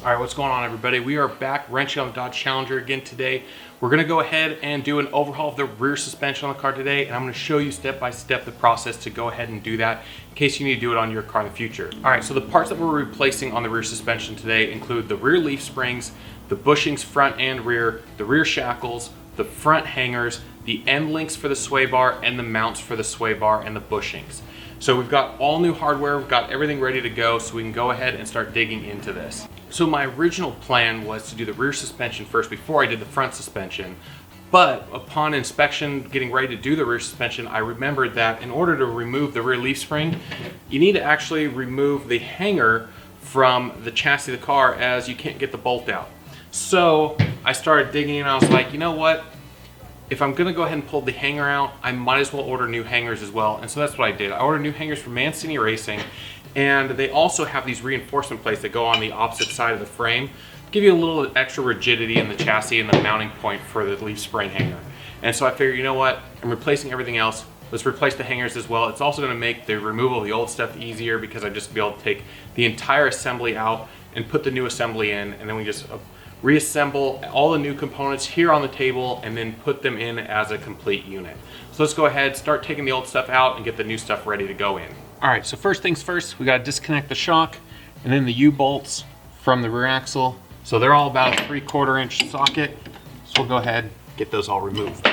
All right, what's going on, everybody? We are back wrenching on the Dodge Challenger again today. We're gonna go ahead and do an overhaul of the rear suspension on the car today, and I'm gonna show you step by step the process to go ahead and do that in case you need to do it on your car in the future. All right, so the parts that we're replacing on the rear suspension today include the rear leaf springs, the bushings front and rear, the rear shackles, the front hangers, the end links for the sway bar, and the mounts for the sway bar and the bushings. So we've got all new hardware, we've got everything ready to go, so we can go ahead and start digging into this. So my original plan was to do the rear suspension first before I did the front suspension, but upon inspection, getting ready to do the rear suspension, I remembered that in order to remove the rear leaf spring, you need to actually remove the hanger from the chassis of the car, as you can't get the bolt out. So I started digging and I was like, you know what? If I'm gonna go ahead and pull the hanger out, I might as well order new hangers as well. And so that's what I did. I ordered new hangers from Mancini Racing, and they also have these reinforcement plates that go on the opposite side of the frame, give you a little extra rigidity in the chassis and the mounting point for the leaf spring hanger. And so I figured, you know what? I'm replacing everything else. Let's replace the hangers as well. It's also gonna make the removal of the old stuff easier because I just be able to take the entire assembly out and put the new assembly in, and then we just reassemble all the new components here on the table and then put them in as a complete unit. So let's go ahead, start taking the old stuff out and get the new stuff ready to go in. All right, so first things first, we gotta disconnect the shock and then the U-bolts from the rear axle. So they're all about a 3/4 inch socket. So we'll go ahead and get those all removed.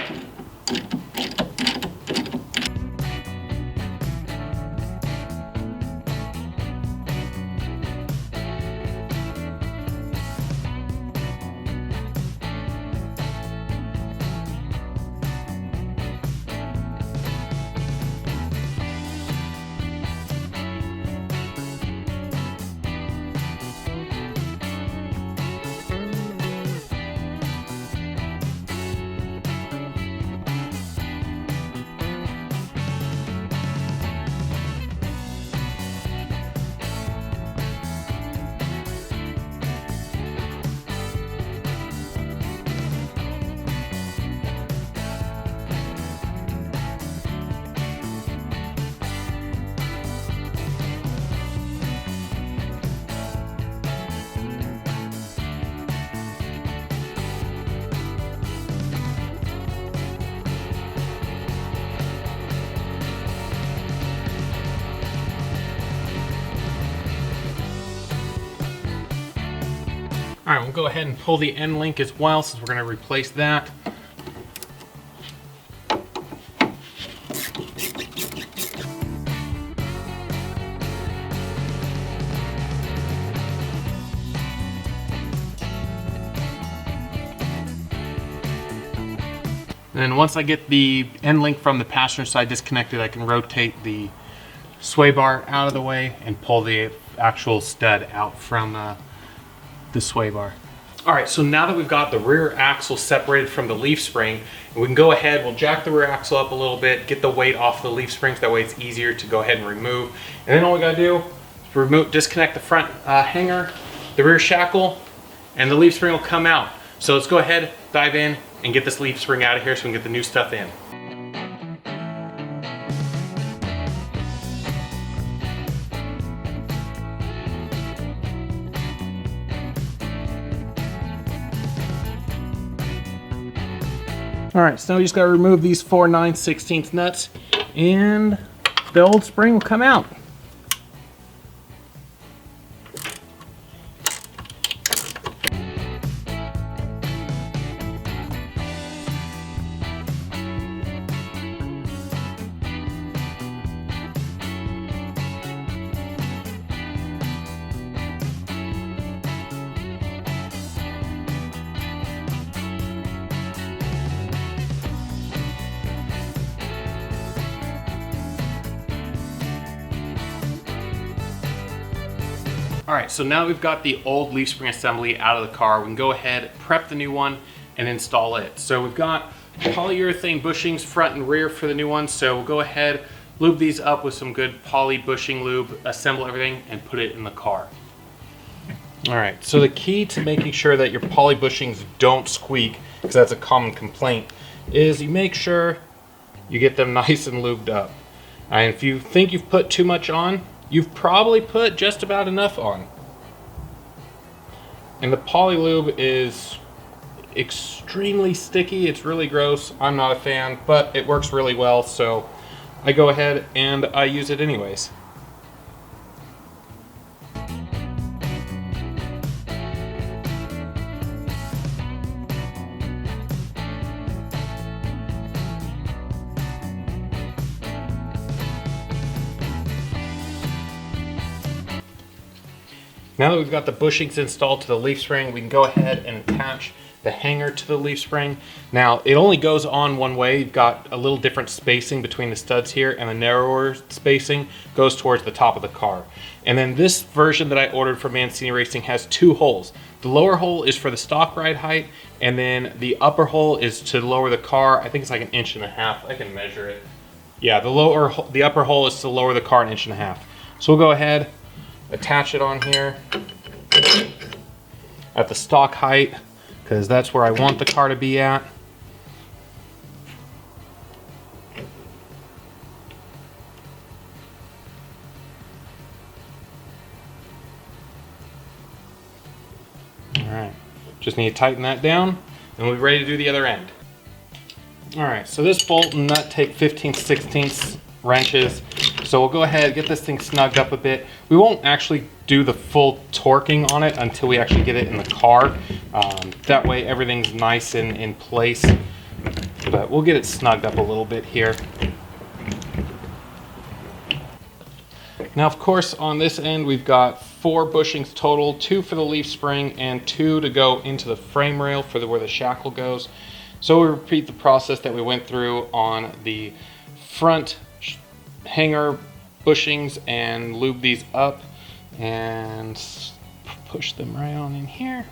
All right, we'll go ahead and pull the end link as well, since we're going to replace that. And then once I get the end link from the passenger side disconnected, I can rotate the sway bar out of the way and pull the actual stud out from the sway bar. All right, so now that we've got the rear axle separated from the leaf spring, we can go ahead, we'll jack the rear axle up a little bit, get the weight off the leaf springs, that way it's easier to go ahead and remove. And then all we gotta do is disconnect the front hanger, the rear shackle, and the leaf spring will come out. So let's go ahead, dive in, and get this leaf spring out of here so we can get the new stuff in. All right, so now we just gotta remove these 4 9/16 nuts and the old spring will come out. All right, so now we've got the old leaf spring assembly out of the car, we can go ahead, prep the new one, and install it. So we've got polyurethane bushings front and rear for the new one, so we'll go ahead, lube these up with some good poly bushing lube, assemble everything, and put it in the car. All right, so the key to making sure that your poly bushings don't squeak, because that's a common complaint, is you make sure you get them nice and lubed up. And if you think you've put too much on, you've probably put just about enough on. And the poly lube is extremely sticky. It's really gross. I'm not a fan, but it works really well, so I go ahead and I use it anyways. Now that we've got the bushings installed to the leaf spring, we can go ahead and attach the hanger to the leaf spring. Now, it only goes on one way. You've got a little different spacing between the studs here, and the narrower spacing goes towards the top of the car. And then this version that I ordered from Mancini Racing has 2 holes. The lower hole is for the stock ride height, and then the upper hole is to lower the car. I think it's like 1.5 inches. I can measure it. Yeah, the upper hole is to lower the car 1.5 inches. So we'll go ahead, attach it on here at the stock height, because that's where I want the car to be at. All right, just need to tighten that down and we'll be ready to do the other end. All right, so this bolt and nut take 15/16 wrenches. So we'll go ahead, get this thing snugged up a bit. We won't actually do the full torquing on it until we actually get it in the car. That way everything's nice and in place. But we'll get it snugged up a little bit here. Now, of course, on this end, we've got 4 bushings total, 2 for the leaf spring and 2 to go into the frame rail for where the shackle goes. So we repeat the process that we went through on the front hanger bushings and lube these up and push them right on in here.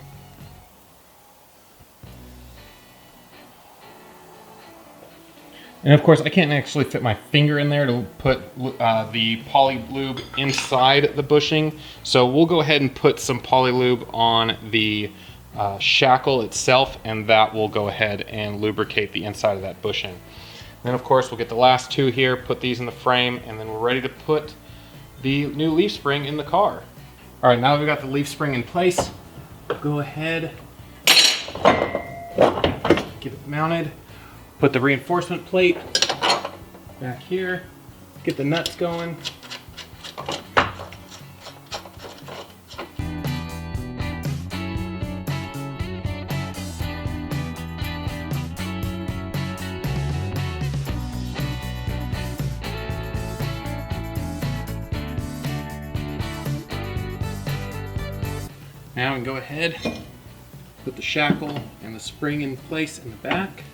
And of course, I can't actually fit my finger in there to put the poly lube inside the bushing. So we'll go ahead and put some poly lube on the shackle itself, and that will go ahead and lubricate the inside of that bushing. Then of course we'll get the last 2 here, put these in the frame, and then we're ready to put the new leaf spring in the car. All right, now that we've got the leaf spring in place, go ahead, get it mounted, put the reinforcement plate back here, get the nuts going. Now we can go ahead, put the shackle and the spring in place in the back.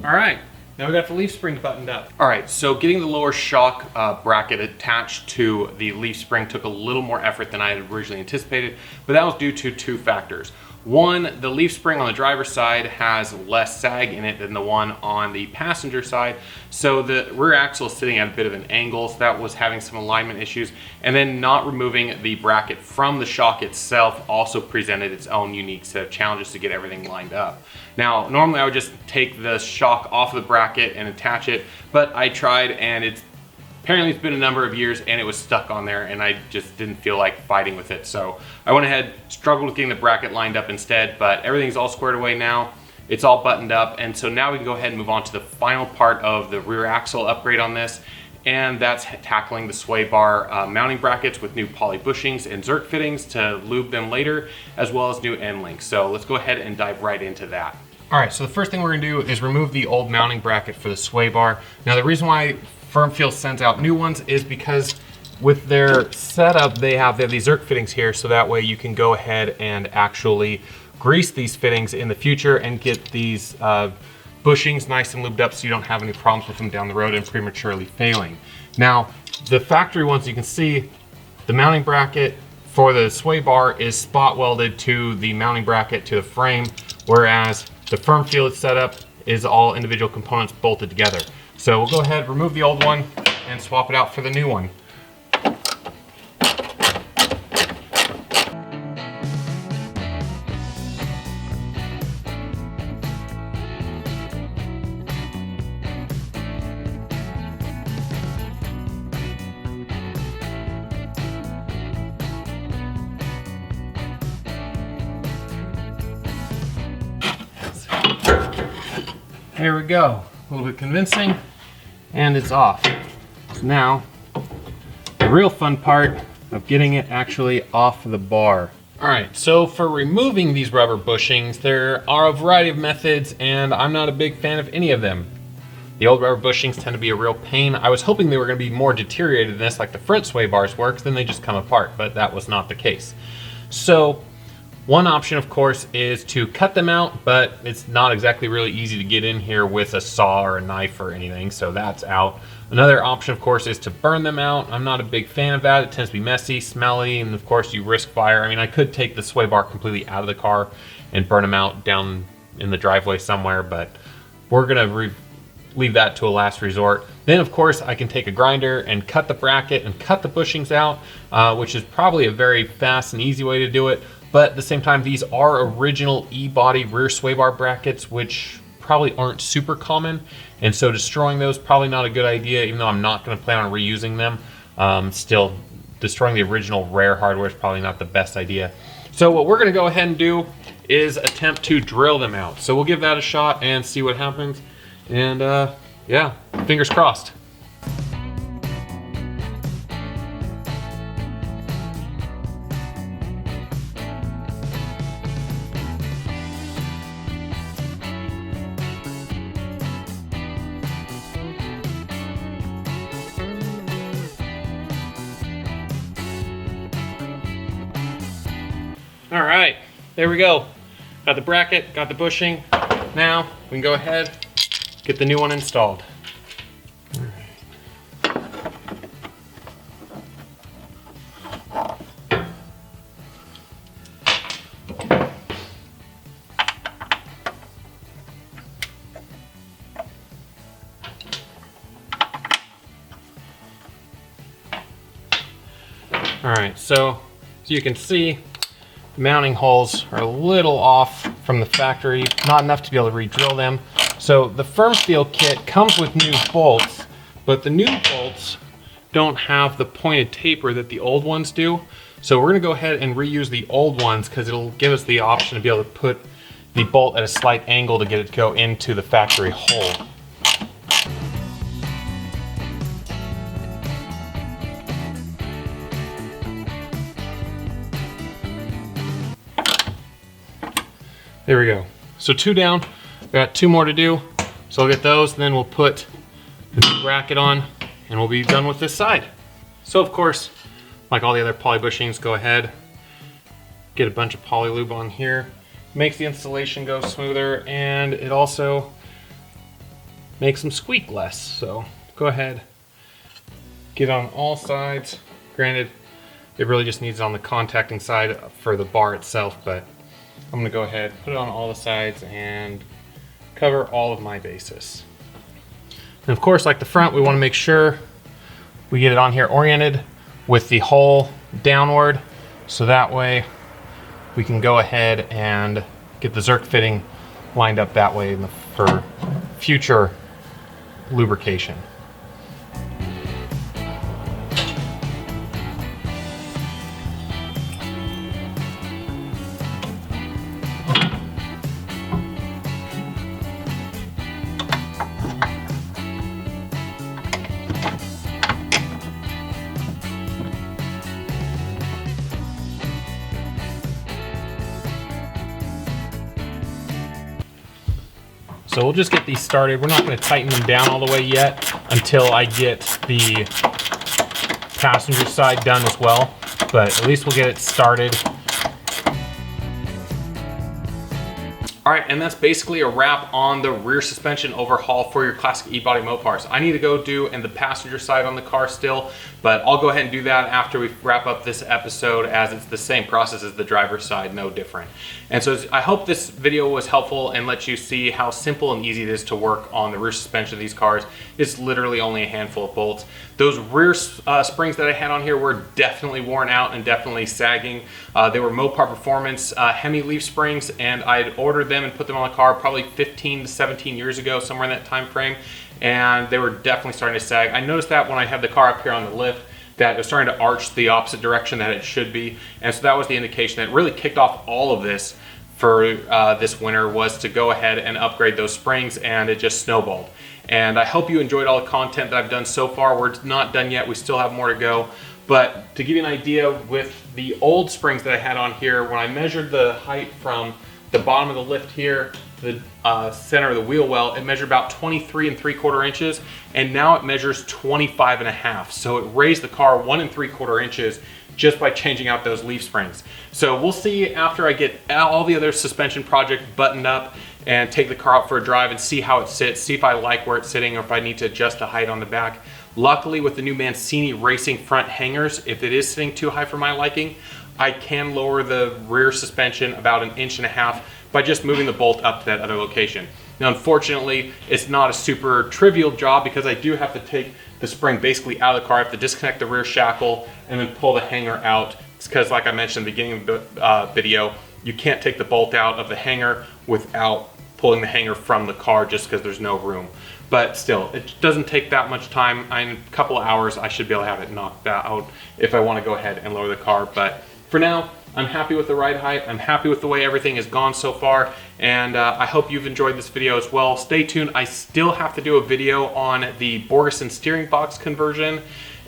All right, now we got the leaf spring buttoned up. All right, so getting the lower shock bracket attached to the leaf spring took a little more effort than I had originally anticipated, but that was due to 2 factors. One, the leaf spring on the driver's side has less sag in it than the one on the passenger side, so the rear axle is sitting at a bit of an angle, so that was having some alignment issues. And then not removing the bracket from the shock itself also presented its own unique set of challenges to get everything lined up. Now, normally I would just take the shock off of the bracket and attach it, but I tried, and apparently it's been a number of years and it was stuck on there, and I just didn't feel like fighting with it. So I went ahead, struggled with getting the bracket lined up instead, but everything's all squared away now. It's all buttoned up, and so now we can go ahead and move on to the final part of the rear axle upgrade on this, and that's tackling the sway bar mounting brackets with new poly bushings and Zerk fittings to lube them later, as well as new end links. So let's go ahead and dive right into that. All right, so the first thing we're gonna do is remove the old mounting bracket for the sway bar. Now, the reason why Firm Feel sends out new ones is because with their setup, they have these Zerk fittings here, so that way you can go ahead and actually grease these fittings in the future and get these bushings nice and lubed up so you don't have any problems with them down the road and prematurely failing. Now, the factory ones, you can see the mounting bracket for the sway bar is spot welded to the mounting bracket to the frame, whereas the firm feel setup is all individual components bolted together. So we'll go ahead, remove the old one, and swap it out for the new one. There we go, a little bit convincing, and it's off. So now, the real fun part of getting it actually off the bar. All right, so for removing these rubber bushings, there are a variety of methods, and I'm not a big fan of any of them. The old rubber bushings tend to be a real pain. I was hoping they were gonna be more deteriorated than this, like the front sway bars were, because then they just come apart, but that was not the case. So, one option, of course, is to cut them out, but it's not exactly really easy to get in here with a saw or a knife or anything, so that's out. Another option, of course, is to burn them out. I'm not a big fan of that. It tends to be messy, smelly, and of course you risk fire. I mean, I could take the sway bar completely out of the car and burn them out down in the driveway somewhere, but we're gonna leave that to a last resort. Then, of course, I can take a grinder and cut the bracket and cut the bushings out, which is probably a very fast and easy way to do it. But at the same time, these are original E-body rear sway bar brackets, which probably aren't super common. And so destroying those, probably not a good idea, even though I'm not gonna plan on reusing them. Still, destroying the original rare hardware is probably not the best idea. So what we're gonna go ahead and do is attempt to drill them out. So we'll give that a shot and see what happens. And yeah, fingers crossed. All right, there we go. Got the bracket, got the bushing. Now we can go ahead, get the new one installed. All right, so as you can see, the mounting holes are a little off from the factory, not enough to be able to re-drill them. So the firm feel kit comes with new bolts, but the new bolts don't have the pointed taper that the old ones do. So we're gonna go ahead and reuse the old ones because it'll give us the option to be able to put the bolt at a slight angle to get it to go into the factory hole. There we go. So 2 down, we got 2 more to do. So I'll get those, and then we'll put the new bracket on, and we'll be done with this side. So of course, like all the other poly bushings, go ahead, get a bunch of poly lube on here. Makes the installation go smoother, and it also makes them squeak less. So go ahead, get on all sides. Granted, it really just needs it on the contacting side for the bar itself, but I'm gonna go ahead, put it on all the sides and cover all of my bases. And of course, like the front, we wanna make sure we get it on here oriented with the hole downward, so that way we can go ahead and get the Zerk fitting lined up that way for future lubrication. So we'll just get these started. We're not going to tighten them down all the way yet until I get the passenger side done as well, but at least we'll get it started. All right, and that's basically a wrap on the rear suspension overhaul for your classic E-body Mopars. I need to go do and the passenger side on the car still But I'll go ahead and do that after we wrap up this episode, as it's the same process as the driver's side, no different. And so I hope this video was helpful and lets you see how simple and easy it is to work on the rear suspension of these cars. It's literally only a handful of bolts. Those rear springs that I had on here were definitely worn out and definitely sagging. They were Mopar Performance Hemi leaf springs, and I had ordered them and put them on the car probably 15 to 17 years ago, somewhere in that time frame, and they were definitely starting to sag. I noticed that when I had the car up here on the lift, that it was starting to arch the opposite direction that it should be, and so that was the indication that really kicked off all of this for this winter, was to go ahead and upgrade those springs, and it just snowballed. And I hope you enjoyed all the content that I've done so far. We're not done yet, we still have more to go. But to give you an idea, with the old springs that I had on here, when I measured the height from the bottom of the lift here to the center of the wheel well, it measured about 23 3/4 inches, and now it measures 25 1/2. So it raised the car 1 3/4 inches just by changing out those leaf springs. So we'll see after I get all the other suspension projects buttoned up and take the car out for a drive and see how it sits, see if I like where it's sitting or if I need to adjust the height on the back. Luckily, with the new Mancini Racing front hangers, if it is sitting too high for my liking, I can lower the rear suspension about 1.5 inches by just moving the bolt up to that other location. Now, unfortunately, it's not a super trivial job, because I do have to take the spring basically out of the car. I have to disconnect the rear shackle and then pull the hanger out. It's because, like I mentioned in the beginning of the video, you can't take the bolt out of the hanger without pulling the hanger from the car, just because there's no room. But still, it doesn't take that much time. In a couple of hours, I should be able to have it knocked out if I want to go ahead and lower the car. But for now, I'm happy with the ride height. I'm happy with the way everything has gone so far, and I hope you've enjoyed this video as well. Stay tuned. I still have to do a video on the Borgeson steering box conversion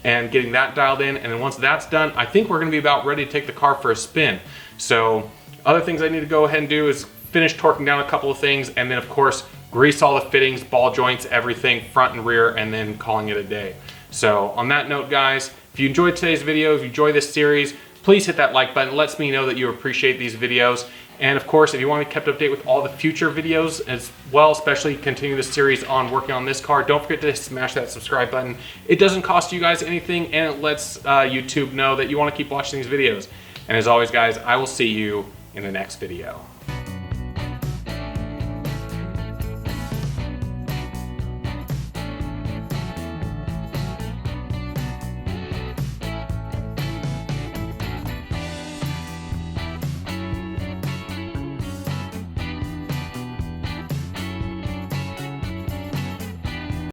and getting that dialed in, and then once that's done, I think we're going to be about ready to take the car for a spin. So other things I need to go ahead and do is finish torquing down a couple of things, and then of course grease all the fittings, ball joints, everything front and rear, and then calling it a day. So on that note, guys, if you enjoyed today's video, if you enjoy this series, please hit that like button. It lets me know that you appreciate these videos. And of course, if you want to be kept updated with all the future videos as well, especially continue this series on working on this car, don't forget to smash that subscribe button. It doesn't cost you guys anything, and it lets YouTube know that you want to keep watching these videos. And as always, guys, I will see you in the next video.